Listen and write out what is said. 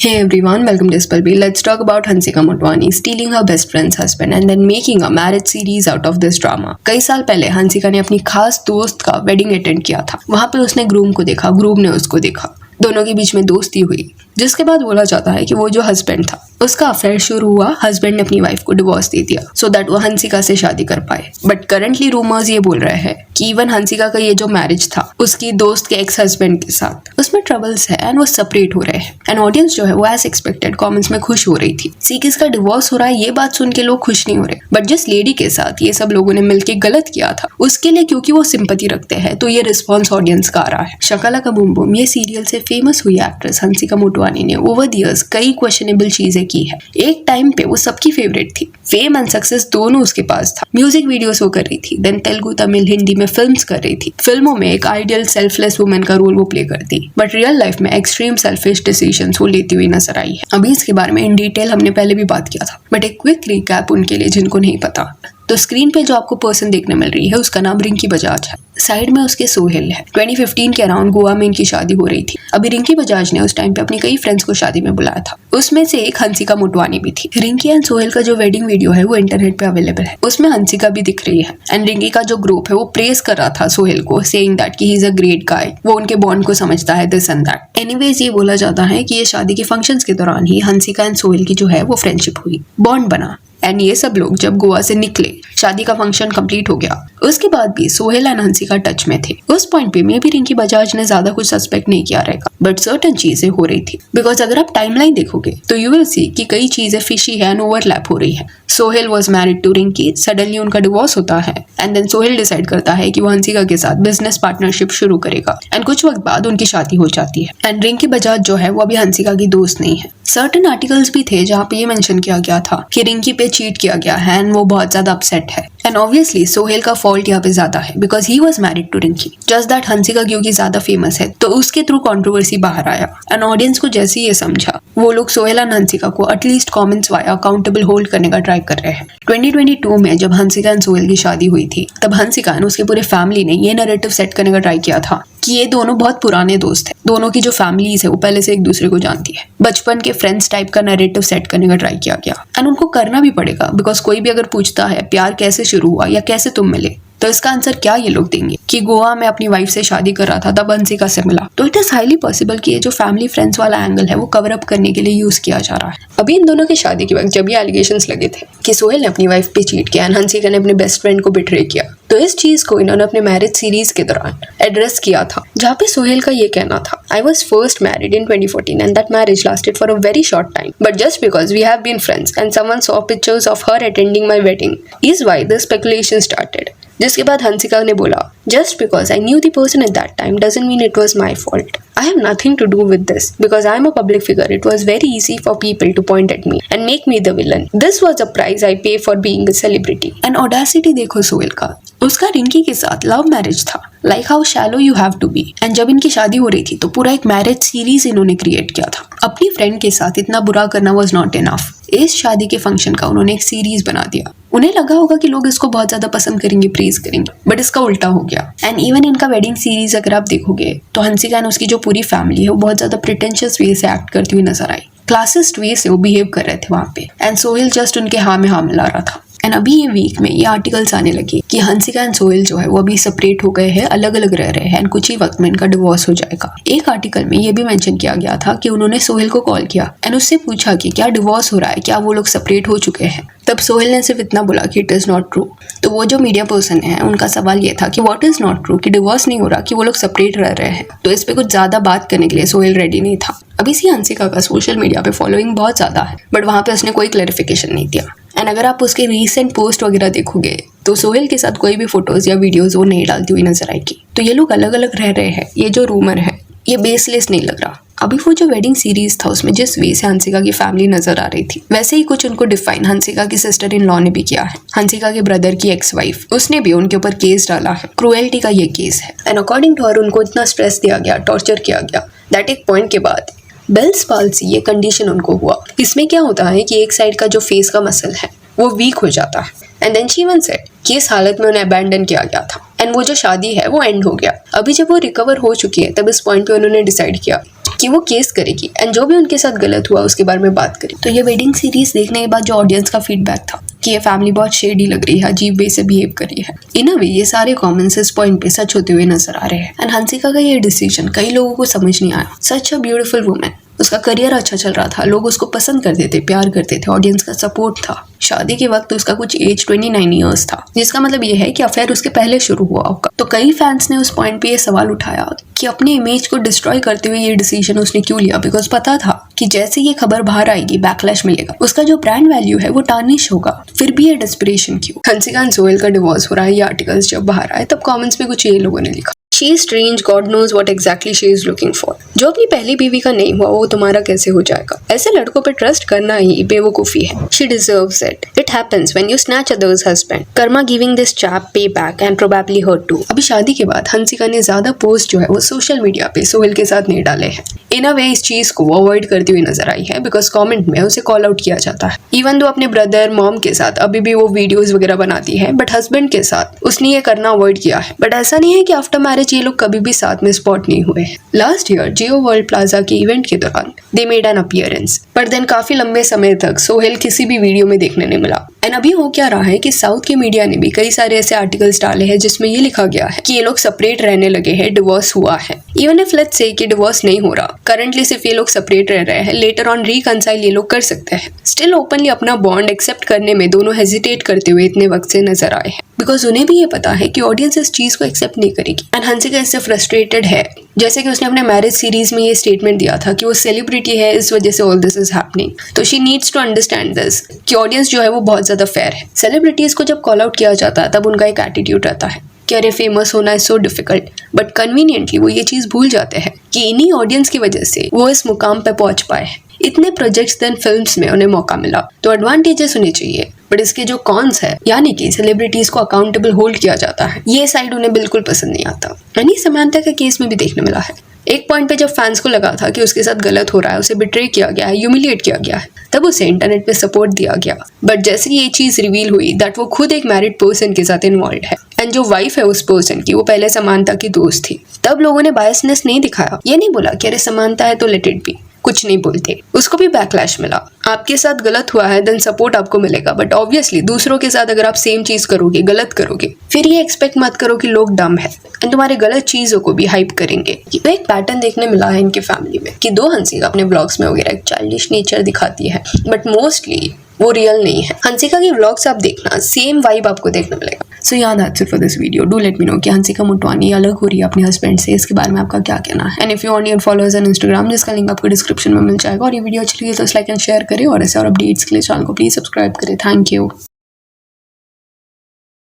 Hey everyone, welcome to Spalby. Let's talk about Hansika Motwani stealing her best friend's husband and then making a marriage series out of this drama. कई साल पहले हंसिका ने अपनी खास दोस्त का wedding attend किया था। वहाँ पे उसने ग्रूम को देखा, ग्रूम ने उसको देखा, दोनों के बीच में दोस्ती हुई, जिसके बाद बोला जाता है कि वो जो हस्बैंड था उसका अफेयर शुरू हुआ। हस्बैंड ने अपनी वाइफ को डिवोर्स दे दिया सो दैट वो हंसिका से शादी कर पाए। बट करंटली रूमर्स ये बोल रहे हैं कि इवन हंसिका का ये जो मैरिज था उसकी दोस्त के एक्स हस्बैंड के साथ, उसमें ट्रबल्स है एंड वो सेपरेट हो रहे हैं। एंड ऑडियंस जो है वो एज एक्सपेक्टेड कमेंट्स में खुश हो रही थी। सी किसका डिवोर्स हो रहा है ये बात सुन के लोग खुश नहीं हो रहे, बट जिस लेडी के साथ ये सब लोगों ने मिलकर गलत किया था उसके लिए क्योंकि वो सिंपैथी रखते हैं तो ये रिस्पॉन्स ऑडियंस का आ रहा है। शकाला का बूम बूम ये सीरियल से फेमस हुई एक्ट्रेस हंसिका मोटवानी ने ओवर द इयर्स कई क्वेश्चनेबल चीजें की है। एक टाइम पे वो सबकी फेवरेट थी, फेम एंड सक्सेस दोनों उसके पास था। म्यूजिक वीडियोस वो कर रही थी, देन तेलुगु तमिल हिंदी में फिल्म्स कर रही थी। फिल्मों में एक आइडियल सेल्फलेस वुमेन का रोल वो प्ले करती, बट रियल लाइफ में एक्सट्रीम सेल्फिश डिसीजंस वो लेती हुई नजर आई है। अभी इसके बारे में इन डिटेल हमने पहले भी बात किया था, बट एक क्विक रिकैप उनके लिए जिनको नहीं पता। तो स्क्रीन पे जो आपको पर्सन देखने मिल रही है उसका नाम रिंकी बजाज है, साइड में उसके सोहेल है। 2015 के अराउंड गोवा में इनकी शादी हो रही थी। अभी रिंकी बजाज ने उस टाइम पे अपनी कई फ्रेंड्स को शादी में बुलाया था, उसमें से एक हंसिका मोटवानी भी थी। रिंकी एंड सोहेल का जो वेडिंग वीडियो है वो इंटरनेट पे अवेलेबल है, उसमें हंसिका भी दिख रही है एंड रिंकी का जो ग्रुप है वो प्रेज कर रहा था सोहेल को, सेइंग दैट कि he is a great guy, वो उनके बॉन्ड को समझता है, दिस एंड दैट। एनीवेज ये बोला जाता है कि ये शादी के फंक्शंस के दौरान ही हंसिका एंड सोहेल की जो है वो फ्रेंडशिप हुई, बॉन्ड बना। एंड ये सब लोग जब गोवा से निकले, शादी का फंक्शन कंप्लीट हो गया, उसके बाद भी सोहेल एंड हंसिका टच में थे। उस पॉइंट पे मे भी रिंकी बजाज ने ज्यादा कुछ सस्पेक्ट नहीं किया रहेगा, बट सर्टेन चीजें हो रही थी। बिकॉज अगर आप टाइमलाइन देखोगे तो यू विल सी कि कई चीजें फिशी है एंड ओवरलैप हो रही है। Sohail was married to Rinky, suddenly उनका डिवोर्स होता है एंड देन सोहेल डिसाइड करता है कि वो हंसिका के साथ बिजनेस पार्टनरशिप शुरू करेगा एंड कुछ वक्त बाद उनकी शादी हो जाती है। एंड रिंकी बजाज जो है वो अभी हंसिका की दोस्त नहीं है। सर्टेन आर्टिकल्स भी थे जहाँ पे ये मेंशन किया गया था कि रिंकी पे चीट किया गया है एंड वो बहुत ज्यादा अपसेट है। एंड ऑब्वियसली सोहेल का फॉल्ट यहाँ पे ज्यादा है because he was married to Rinky. Just that Hansika क्योंकि ज्यादा फेमस है तो उसके थ्रू कंट्रोवर्सी बाहर आया एंड ऑडियंस को जैसे ही ये समझा वो लोग सोहेल एंड हंसिका को at least comments via accountable hold करने का ट्राई कर रहे हैं। 2022 में जब हंसिका एंड सोहेल की शादी हुई थी तब हंसिका एंड उसके पूरे फैमिली ने ये नैरेटिव सेट करने का ट्राई किया था कि ये दोनों बहुत पुराने दोस्त हैं, दोनों की जो फैमिलीज है वो पहले से एक दूसरे को जानती है। बचपन के फ्रेंड्स टाइप का नैरेटिव सेट करने का ट्राई किया गया एंड उनको करना भी पड़ेगा बिकॉज कोई भी अगर पूछता है प्यार कैसे शुरू हुआ या कैसे तुम मिले तो इसका आंसर क्या ये लोग देंगे कि गोवा में अपनी वाइफ से शादी कर रहा था तब हंसिका से मिला। तो इट इज हाईली पॉसिबल कि ये जो फैमिली फ्रेंड्स वाला एंगल है वो कवर अप करने के लिए यूज किया जा रहा है। अभी इन दोनों की शादी के वक्त जब ये एलिगेशंस लगे थे कि सोहेल ने अपनी वाइफ पे चीट किया एंड हंसिका ने अपने बेस्ट फ्रेंड को बिट्रे किया, तो इस चीज को इन्होंने अपने मैरिज सीरीज के दौरान एड्रेस किया था, जहाँ पे सोहेल का ये कहना था, I was first married in 2014 and that marriage lasted for a very short time, but just because we have been friends and someone saw pictures of her attending my wedding is why the speculation started. जिसके बाद हंसिका ने बोला, just because I knew the person at that time doesn't mean it was my fault. I have nothing to do with this because I am a public figure. It was very easy for people to point at me and make me the villain. This was a price I pay for being a celebrity. And audacity देखो सोहेल का, उसका रिंकी के साथ love marriage था, like how shallow you have to be. And जब इनकी शादी हो रही थी तो पूरा एक मैरिज सीरीज इन्होंने क्रिएट किया था। अपनी फ्रेंड के साथ इतना बुरा करना was not enough. इस शादी के फंक्शन का उन्होंने एक सीरीज बना दिया। उन्हें लगा होगा कि लोग इसको बहुत ज्यादा पसंद करेंगे, प्रेज करेंगे, बट इसका उल्टा हो गया। एंड इवन इनका वेडिंग सीरीज अगर आप देखोगे तो हंसिका एंड उसकी जो पूरी फैमिली है वो बहुत ज्यादा प्रिटेंशियस वे से एक्ट करती हुई नजर आई, क्लासिस्ट वे से वो बिहेव कर रहे थे वहाँ पे एंड सोहेल जस्ट उनके हाँ में हाँ मिला रहा था। एंड अभी ये वीक में ये आर्टिकल्स आने लगे कि हंसिका एंड सोहेल जो है वो अभी सेपरेट हो गए हैं, अलग अलग रह रहे हैं एंड कुछ ही वक्त में इनका डिवोर्स हो जाएगा। एक आर्टिकल में ये भी मेंशन किया गया था कि उन्होंने सोहेल को कॉल किया एंड उससे पूछा कि क्या डिवोर्स हो रहा है, क्या वो लोग सेपरेट हो चुके हैं। तब सोहेल ने सिर्फ इतना बोला कि इट इज नॉट ट्रू। तो वो जो मीडिया पर्सन है उनका सवाल ये था कि व्हाट इज नॉट ट्रू, कि डिवोर्स नहीं हो रहा, कि वो लोग सेपरेट रह रहे हैं। तो इस पे कुछ ज्यादा बात करने के लिए सोहेल रेडी नहीं था। अभी सी हंसिका का सोशल मीडिया पे फॉलोइंग बहुत ज्यादा है, बट वहां पे उसने कोई क्लैरिफिकेशन नहीं दिया। एंड अगर आप उसके रीसेंट पोस्ट वगैरह देखोगे तो सोहेल के साथ कोई भी फोटोज या वीडियोज वो नहीं डालती हुई नजर आएगी। तो ये लोग अलग अलग रह रहे हैं, ये जो रूमर है ये बेसलेस नहीं लग रहा। अभी वो जो वेडिंग सीरीज था उसमें जिस वे से हंसिका की फैमिली नजर आ रही थी वैसे ही कुछ उनको डिफाइन हंसिका की सिस्टर इन लॉ ने भी किया है। हंसिका के ब्रदर की एक्स वाइफ, उसने भी उनके ऊपर केस डाला है, क्रुएल्टी का ये केस है। एंड अकॉर्डिंग टू हर उनको इतना स्ट्रेस दिया गया, टॉर्चर किया गया, दैट एक पॉइंट के बाद बेल्स पाल्सी ये कंडीशन उनको हुआ। इसमें क्या होता है कि एक साइड का जो फेस का मसल है वो वीक हो जाता है and then she one said कि इस हालत में उन्हें अबैंडन किया गया था एंड वो जो शादी है वो एंड हो गया। अभी जब वो रिकवर हो चुकी है तब इस पॉइंट पे उन्होंने डिसाइड किया कि वो केस करेगी एंड जो भी उनके साथ गलत हुआ उसके बारे में बात करेगी। तो ये वेडिंग सीरीज देखने के बाद जो ऑडियंस का फीडबैक था कि ये फैमिली बहुत शेडी लग रही है, अजीब वे से बिहेव कर रही है, इन अ वे ये सारे कमेंट्स इस पॉइंट पे सच होते हुए नजर आ रहे हैं। एंड हंसिका का ये डिसीजन कई लोगों को समझ नहीं आया। सच अ ब्यूटीफुल वुमेन, उसका करियर अच्छा चल रहा था, लोग उसको पसंद करते थे, प्यार करते थे, ऑडियंस का सपोर्ट था। शादी के वक्त उसका कुछ एज 29 ईयर्स था, जिसका मतलब ये है कि अफेयर उसके पहले शुरू हुआ होगा। तो कई फैंस ने उस पॉइंट पे ये सवाल उठाया कि अपने इमेज को डिस्ट्रॉय करते हुए ये डिसीजन उसने क्यों लिया, बिकॉज पता था कि जैसे ये खबर बाहर आएगी बैकलैश मिलेगा, उसका जो ब्रांड वैल्यू है वो टार्निश होगा। फिर भी ये डेस्परेशन क्यों? हंसिका एंड सोहेल का डिवोर्स हो रहा है, ये आर्टिकल्स जब बाहर आए तब कमेंट्स में कुछ ये लोगों ने लिखा, She is strange, God knows what exactly she is looking for. जो अपनी पहली बीवी का नहीं हुआ वो तुम्हारा कैसे हो जाएगा? ऐसे लड़कों पे ट्रस्ट करना ही बेवकूफी है। She deserves it. It happens when you snatch others' husband. Karma giving this chap payback and probably her too. अभी शादी के बाद हंसिका ने ज्यादा पोस्ट जो है वो सोशल मीडिया पे सोहेल के साथ नहीं डाले हैं। इन अ वे इस चीज को वो अवॉइड करती हुई नजर आई है, बिकॉज कमेंट में उसे कॉल आउट किया जाता है। इवन दो अपने ब्रदर मॉम के साथ अभी भी वो वीडियोस वगैरह बनाती है, बट हस्बैंड के साथ उसने ये करना अवॉइड किया है। बट ऐसा नहीं है कि आफ्टर मैरिज ये लोग कभी भी साथ में स्पॉट नहीं हुए हैं। लास्ट ईयर जियो वर्ल्ड प्लाजा के इवेंट के दौरान दे मेड एन अपीयरेंस, पर देन काफी लंबे समय तक सोहेल किसी भी वीडियो में देखने नहीं मिला। एंड अभी हो क्या रहा है कि साउथ के मीडिया ने भी कई सारे ऐसे आर्टिकल्स डाले हैं जिसमें ये लिखा गया है कि ये लोग सेपरेट रहने लगे हैं, डिवोर्स हुआ है। इवन इफ लेट्स से कि डिवोर्स नहीं हो रहा, करंटली सिर्फ ये लोग सेपरेट रह रहे हैं, लेटर ऑन रिकंसाइल ये लोग कर सकते हैं। स्टिल ओपनली अपना बॉन्ड एक्सेप्ट करने में दोनों हेजिटेट करते हुए इतने वक्त से नजर आए हैं, बिकॉज उन्हें भी ये पता है कि ऑडियंस इस चीज को एक्सेप्ट नहीं करेगी। एंड हंसिका इससे फ्रस्ट्रेटेड है, जैसे कि उसने अपने मैरिज सीरीज में ये स्टेटमेंट दिया था कि वो सेलिब्रिटी है, इस वजह से ऑल दिस इज हैपनिंग। तो she needs to understand this कि ऑडियंस जो है वो बहुत ज्यादा फेयर है। सेलिब्रिटीज को जब कॉल आउट किया जाता है तब उनका एक एटीट्यूड रहता है कि अरे फेमस होना is so difficult, but conveniently वो ये चीज भूल जाते हैं कि इन्हीं ऑडियंस की वजह से वो इस मुकाम पे पहुंच पाए हैं। इतने प्रोजेक्ट्स देन फिल्म्स में उन्हें मौका मिला, तो एडवांटेजेस होने चाहिए, बट इसके जो कॉन्स है यानी कि सेलिब्रिटीज को अकाउंटेबल होल्ड किया जाता है, ये साइड उन्हें बिल्कुल पसंद नहीं आता। यानी समानता के केस में भी देखने मिला है। एक पॉइंट पे जब फैंस को लगा था कि उसके साथ गलत हो रहा है, उसे बिट्रे किया गया है, ह्यूमिलिएट किया गया है, तब उसे इंटरनेट पे सपोर्ट दिया गया। बट जैसे ये चीज रिवील हुई दैट वो खुद एक मैरिड पर्सन के साथ इन्वॉल्व है एंड जो वाइफ है उस पर्सन की वो पहले समानता की दोस्त थी, तब लोगों ने बायसनेस नहीं दिखाया। ये नहीं बोला कि अरे समानता है तो लेट इट बी, कुछ नहीं बोलते। उसको भी बैकलैश मिला। आपके साथ गलत हुआ है देन सपोर्ट आपको मिलेगा, बट ऑब्वियसली दूसरों के साथ अगर आप सेम चीज करोगे, गलत करोगे, फिर ये एक्सपेक्ट मत करो कि लोग डम है एंड तुम्हारे गलत चीजों को भी हाइप करेंगे। तो एक पैटर्न देखने मिला है इनके फैमिली में कि दो हंसिका अपने व्लॉग्स में वगैरह एक चाइल्डिश नेचर दिखाती है, बट मोस्टली वो रियल नहीं है। हंसिका की व्लॉग्स आप देखना, सेम वाइब आपको देखने मिलेगा। सो यार that's it for this video. Do let me know कि हंसिका मोटवानी अलग हो रही है अपने हस्बैंड से, इसके बारे में आपका क्या कहना है। And if you want to follow us on Instagram, जिसका लिंक आपको डिस्क्रिप्शन में मिल जाएगा। और ये वीडियो अच्छी लगी तो लाइक एंड शेयर करें, और ऐसे और अपडेट्स के लिए चैनल को प्लीज सब्सक्राइब करें। Thank you.